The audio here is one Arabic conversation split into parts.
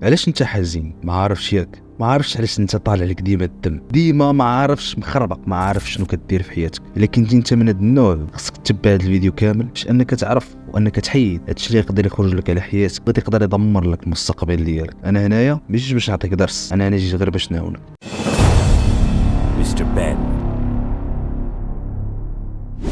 علاش انت حزين؟ ما عارفش ياك، ما عارفش علاش انت طالع لك ديما الدم، ديما ما عارفش مخربق، ما عارف شنو كدير في حياتك. الا كنتي انت من هذا النوع خصك تتبع هذا الفيديو كامل باش انك تعرف وانك تحيد هادشي اللي يقدر يخرج لك على حياتك، غادي يقدر يدمر لك المستقبل ديالك. انا هنايا ماشي باش نعطيك درس، انا جيت غير باش نعاونك. مستر بن.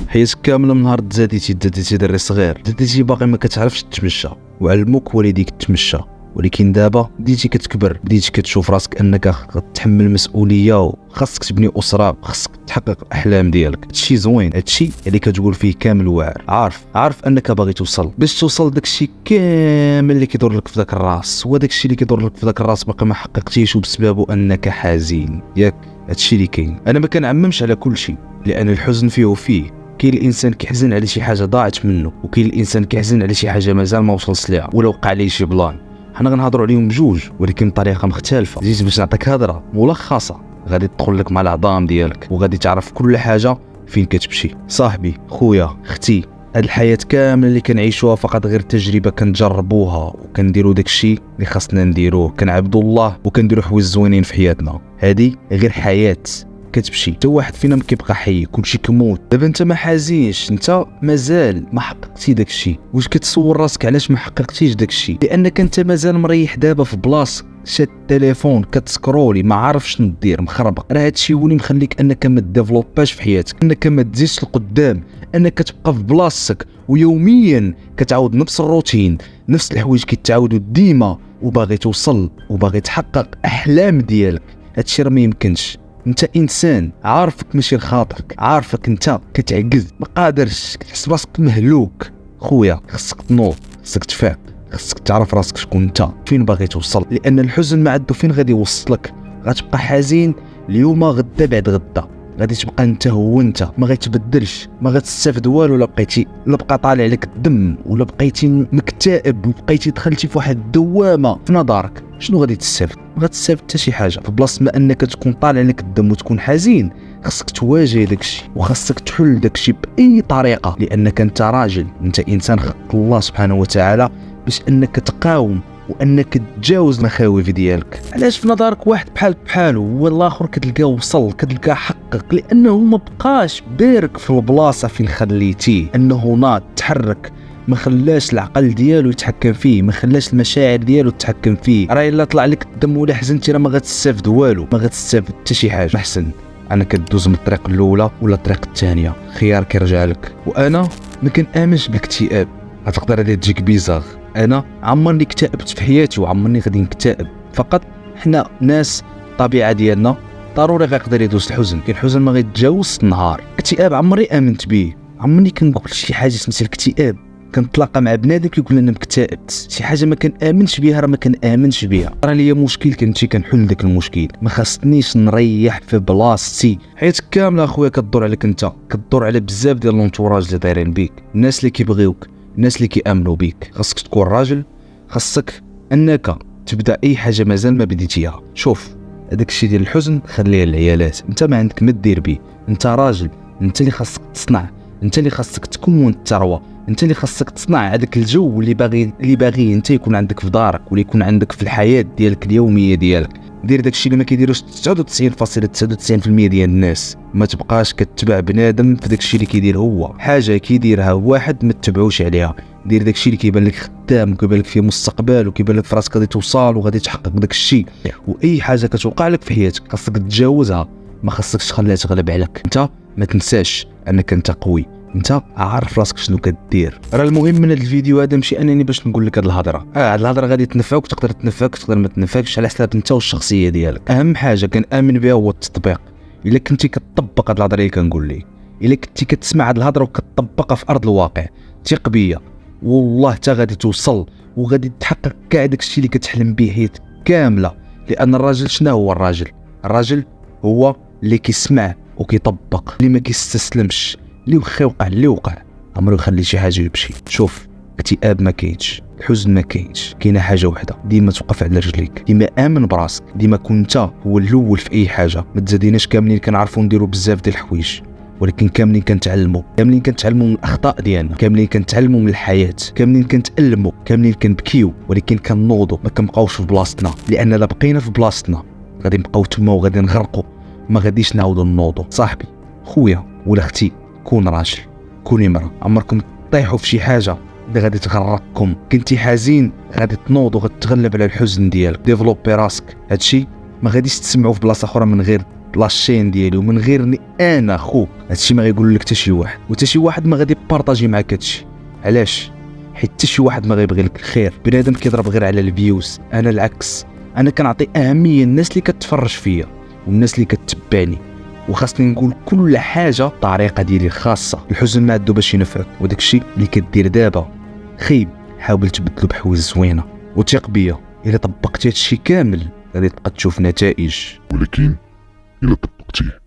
حياتك كامله من نهار تزاديتي دري صغير، تزاديتي باقي ما كتعرفش تمشى وعلموك والديك تمشى، ولكن دابا بديتي كتكبر، بديتي كتشوف راسك انك تحمل مسؤوليه وخاصك تبني اسره، خاصك تحقق الاحلام ديالك. هادشي زوين، هادشي اللي كتقول فيه كامل واعر، عارف انك باغي توصل، باش توصل داكشي كامل اللي كيدور لك في داك الراس، هو داكشي اللي كيدور لك في داك الراس باقي ما حققتيش وبسببه انك حزين، ياك؟ هادشي اللي كاين. انا ما كنعممش على كل شيء، لان الحزن فيه وفيه. كاين الانسان كيحزن على شي حاجه ضاعت منه، وكاين الانسان كيحزن على شي حاجه مازال ما وصلش ليها ولا وقع ليه شي بلان. حنا غنهضروا عليهم بجوج ولكن بطريقه مختلفه. جيت باش نعطيك هضره ملخصه غادي تدخل لك مع العظام ديالك وغادي تعرف كل حاجه فين كتمشي. صاحبي، خويا، اختي، هاد الحياه كامله اللي كنعيشوها فقط غير تجربه كنجربوها وكنديروا داكشي اللي خاصنا نديروه، كنعبدوا الله وكنديروا حوايج زوينين في حياتنا. هادي غير حياه كتمشي، حتى واحد فينا ما كيبقى حي، كلشي كيموت. دابا انت ما حازينش، انت مازال ما حققتي داكشي. واش كتصور راسك علاش ما حققتيش داكشي؟ لانك انت مازال مريح دابا في بلاصه، شاد التليفون كتسكرولي، ما عارف شنو دير، مخربق. راه هادشي هو اللي مخليك انك ما ديفلوباش في حياتك، انك ما تزيدش لقدام، انك كتبقى في بلاصتك ويوميا كتعاود نفس الروتين، نفس الحوايج كيتعاودوا ديما، وباغي توصل وباغي تحقق احلام ديالك. هادشي راه ما يمكنش. انت انسان، عارفك ماشي لخاطرك، عارفك انت كتعجز، ما قادرش، كتحس براسك مهلوك. خويا خصك تنوض، خصك تفاق، خصك تعرف راسك شكون انت، فين باغي توصل، لان الحزن ما عنده فين غادي يوصلك. غتبقى حزين اليوم، غدا بعد غدا غادي تبقى انت هو انت، ما غيتبدلش، ما غتستافد والو. لا بقى طالع لك الدم، ولا بقيتي مكتئب، وبقيتي دخلتي في واحد الدوامه في نظرك، شنو غادي تستافد؟ ما غتستافد حتى شي حاجه. في بلاصه ما انك تكون طالع لك الدم وتكون حزين، خصك تواجه داكشي وخصك تحل داكشي باي طريقه، لانك انت راجل، انت انسان خلق الله سبحانه وتعالى باش انك تقاوم وانك تتجاوز المخاوف ديالك. علاش في نظرك واحد بحالو هو الاخر كتلقاه وصل، كتلقاه حقق؟ لانه ما بقاش بارك في البلاصه فين خليتيه، انه ناض تحرك، ما خلاش العقل ديالو يتحكم فيه، ما خلاش المشاعر ديالو تتحكم فيه. راه الا طلع لك الدم ولا حزنتي راه ما غتستافد والو، ما غتستافد حتى شي حاجه. احسن انك كدوز من الطريق الاولى ولا الطريق الثانيه، خيار كيرجع لك. وانا ما كنامنش بالاكتئاب، غتقدر هذه تجيك بيزاغ. انا عمرني اكتئبت في حياتي وعمرني غادي نكتئب، فقط حنا ناس الطبيعه ديالنا ضروري غيقدر يدوز الحزن. كاين الحزن ما غيتجاوز النهار. الاكتئاب عمري امنت به، عمرني كنقول شي حاجه سميتها الاكتئاب. كنتلاقى مع بنادم كيقول لنا مكتئبت، شي حاجه ما كنامنش بها، راه ما كنامنش بها، راه ليا مشكل كنمشي كنحل داك المشكل، ما خاصنيش نريح في بلاصتي. حياتك كامله اخويا كدور عليك انت، كدور على بزاف ديال لونتوراج اللي دايرين بيك، الناس اللي كيبغيوك، الناس اللي كيامنوا بيك. خاصك تكون راجل، خاصك انك تبدا اي حاجه مازال ما بديتيها. شوف هذاك الشيء ديال الحزن خليه للعيالات، انت ما عندك ما دير به، انت راجل، انت اللي خاصك تصنع، انت اللي خاصك تكون الثروه، انت اللي خاصك تصنع هذاك الجو اللي باغي انت يكون عندك في دارك ولا يكون عندك في الحياه ديالك اليوميه ديالك. دير داكشي اللي ما كيديروش 99.99% ديال الناس. ما تبقاش كتبع بنادم في داكشي اللي كيدير هو، حاجه كيديرها واحد ما تتبعوش عليها. دير داكشي اللي كيبان لك خدام وكيبان لك فيه مستقبل وكيبان لك في راسك غادي توصل وغادي تحقق داكشي. واي حاجه كتوقع لك في حياتك خاصك تتجاوزها، ما خاصكش تخليها تغلب عليك. انت ما تنساش انك انت قوي، انت عارف راسك شنو كدير. راه المهم من هذا الفيديو هذا ماشي انني باش نقول لك هذه الهضره، هذه الهضره غادي تنفعك، تقدر تنفعك تقدر ما تنفعكش على حساب انت والشخصيه ديالك. اهم حاجه كنامن بها هو التطبيق. الا كنتي كتطبق هذه الهضره اللي كنقول لك، الا كنتي كتسمع هذه الهضره وكتطبقها في ارض الواقع، ثق بيا والله حتى غادي توصل وغادي تحقق كاع داكشي اللي كتحلم به حياتك كامله. لان الراجل شنو هو الراجل هو اللي كيسمع وكيطبق، اللي ما كيستسلمش، اللي وخا يوقع اللي وقع عمرو يخلي شي حاجه يمشي. شوف اكتئاب ما كاينش، الحزن ما كاينش، كاينه حاجه وحده، ديما توقف على رجليك، ديما امن براسك، ديما كون انت هو الاول في اي حاجه. ما تزاديناش كاملين كنعرفوا نديروا بزاف ديال الحوايج، ولكن كاملين كنتعلموا من الاخطاء ديالنا، كاملين كنتعلموا من الحياه، كاملين كنتألموا، كاملين كنبكيو، ولكن كنوضوا، ما كنبقاوش في بلاصتنا، لان الا بقينا في بلاصتنا غادي نبقاو تما وغادي نغرقوا، ما غاديش نعاودوا نوضوا. صاحبي، خويا ولا اختي، كون راجل، كوني مرا. عمركم طيحوا في شي حاجه اللي غادي تغرقكم؟ كنتي حزين، غادي تنوض وغتغلب على الحزن ديالك، ديفلوبي راسك. هادشي ما غاديش تسمعوا في بلاصه اخرى من غير لاشين ديالي ومن غيرني انا خوك. هادشي ما غيقول لك حتى شي واحد، وحتى شي واحد ما غادي بارطاجي معاك هادشي. علاش؟ حيت حتى شي واحد ما غيبغي لك الخير. بنادم كيضرب غير على الفيوز. انا العكس، انا كنعطي اهميه للناس اللي كتفرج فيا والناس اللي كتتبعني، وخاصني نقول كل حاجه الطريقه ديالي الخاصه. الحزن ما عندو باش ينفعك، وداك الشيء اللي كدير دابا خيب، حاول تبدلو بحوايج زوينه، وثق بيا الا طبقتي هادشي كامل غادي تبقى تشوف نتائج. ولكن إلا طبقتيه